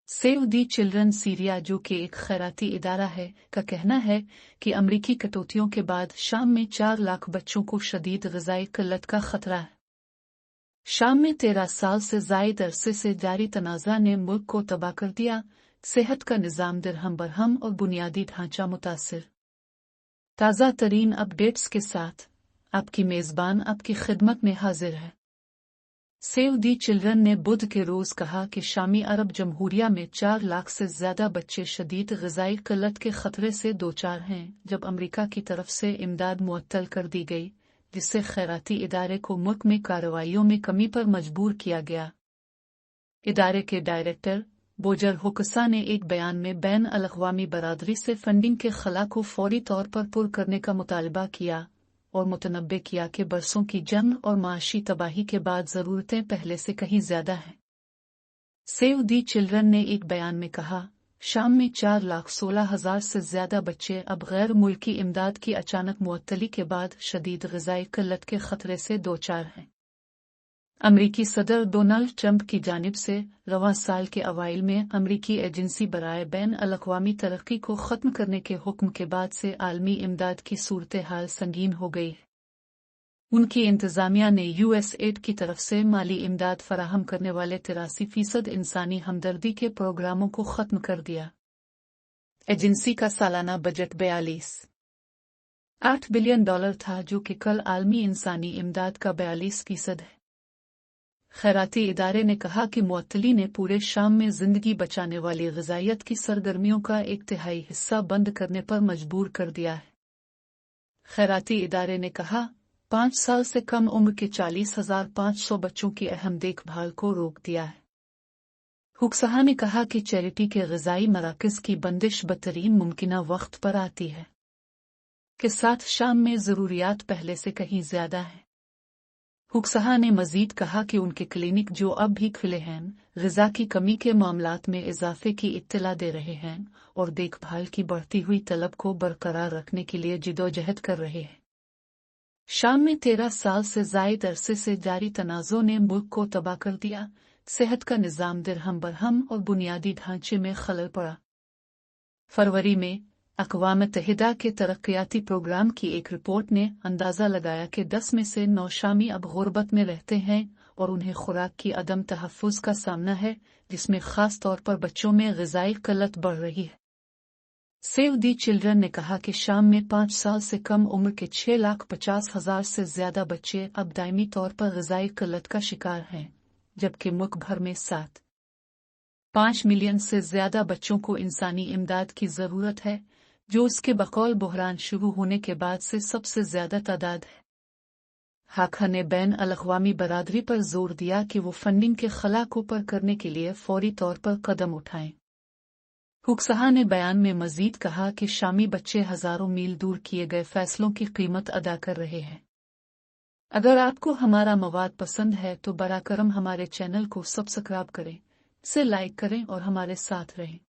Save the children Syria, जो कि एक खैराती इदारा है, का कहना है कि अमरीकी कटौतियों के बाद शाम में 4 लाख बच्चों को शदीद ग़िज़ाई क़िल्लत का खतरा है। शाम में 13 साल से ज़ायद अरसे से जारी तनाज़ा ने मुल्क को तबाह कर दिया। सेहत का निज़ाम दिरहम बरहम और बुनियादी ढांचा मुतासिर। ताज़ा तरीन अपडेट्स के साथ आपकी मेज़बान आपकी खिदमत में हाजिर है। सेव दी चिल्ड्रन ने बुध के रोज़ कहा कि शामी अरब जमहूरिया में 4 लाख से ज़्यादा बच्चे शदीद ग़िज़ाई क़िल्लत के ख़तरे से दोचार हैं, जब अमरीका की तरफ से इमदाद मुअत्तल कर दी गई, जिससे खैराती इदारे को मुल्क में कार्रवाइयों में कमी पर मजबूर किया गया। इदारे के डायरेक्टर बोजर हुकसा ने एक बयान में बैन अल-अक़वामी बरादरी से फंडिंग के खला को फौरी तौर पर पुर करने का मुतालबा किया और मुतनब्बे किया कि बरसों की जंग और माशी तबाही के बाद ज़रूरतें पहले से कहीं ज़्यादा हैं। सेव दी चिल्ड्रन ने एक बयान में कहा, शाम में 4,16,000 से ज़्यादा बच्चे अब गैर मुल्की इमदाद की अचानक मुअत्तली के बाद शदीद ग़िज़ाई क़िल्लत के खतरे से दोचार हैं। अमरीकी सदर डोनाल्ड ट्रंप की जानिब से रवां साल के अवाइल में अमरीकी एजेंसी बराए बैन अल-अक़वामी तरक्की को ख़त्म करने के हुक्म के बाद से आलमी इमदाद की सूरत हाल संगीन हो गई है। उनकी इंतज़ामिया ने यूएसएड की तरफ से माली इमदाद फराहम करने वाले 83% इंसानी हमदर्दी के प्रोग्रामों को ख़त्म कर दिया। एजेंसी का सालाना बजट 42.8 बिलियन डॉलर था, जो कि कल आलमी इंसानी इमदाद का 42% है। खैराती इदारे ने कहा कि मुअत्तली ने पूरे शाम में जिंदगी बचाने वाली ग़िज़ाइयत की सरगर्मियों का 1/3 हिस्सा बंद करने पर मजबूर कर दिया है। खैराती इदारे ने कहा, 5 साल से कम उम्र के 40,500 बच्चों की अहम देखभाल को रोक दिया है। हुक्सहा ने कहा कि चैरिटी के ग़िज़ाई मराकज़ की बंदिश बदतरीन मुमकिना वक्त पर आती है, के साथ शाम में ज़रूरियात पहले से कहीं ज़्यादा हैं। हुक्सहा ने मजीद कहा कि उनके क्लिनिक, जो अब भी खुले हैं, ग़िज़ा की कमी के मामलात में इजाफे की इत्तला दे रहे हैं और देखभाल की बढ़ती हुई तलब को बरकरार रखने के लिए जिदोजहद कर रहे हैं। शाम में 13 साल से ज़ायद अरसे से जारी तनाज़ों ने मुल्क को तबाह कर दिया। सेहत का निज़ाम दिरहम बरहम और बुनियादी ढांचे में खलल पड़ा। फरवरी में अक़वाम मुत्तहिदा के तरक्याती प्रोग्राम की एक रिपोर्ट ने अंदाज़ा लगाया कि 10 में से 9 शामी अब गुर्बत में रहते हैं और उन्हें खुराक की अदम तहफ़्फ़ुज़ का सामना है, जिसमें ख़ास तौर पर बच्चों में ग़िज़ाई क़िल्लत बढ़ रही है। सेव दी चिल्ड्रन ने कहा कि शाम में 5 साल से कम उम्र के 6,50,000 से ज़्यादा बच्चे अब दायमी तौर पर ग़िज़ाई क़िल्लत का शिकार हैं, जबकि मुल्क भर में 7.5 मिलियन से ज़्यादा बच्चों को इंसानी इमदाद की ज़रूरत है, जो उसके बकौल बहरान शुरू होने के बाद से सबसे ज़्यादा तादाद है। हाका ने बैन अल-अक़वामी बरादरी पर जोर दिया कि वो फंडिंग के खला को पर करने के लिए फौरी तौर पर कदम उठाएं। हुक्सहा ने बयान में मजीद कहा कि शामी बच्चे हज़ारों मील दूर किए गए फैसलों की कीमत अदा कर रहे हैं। अगर आपको हमारा मवाद पसंद है तो बराकरम हमारे चैनल को सब्सक्राइब करें, इसे लाइक करें और हमारे साथ रहें।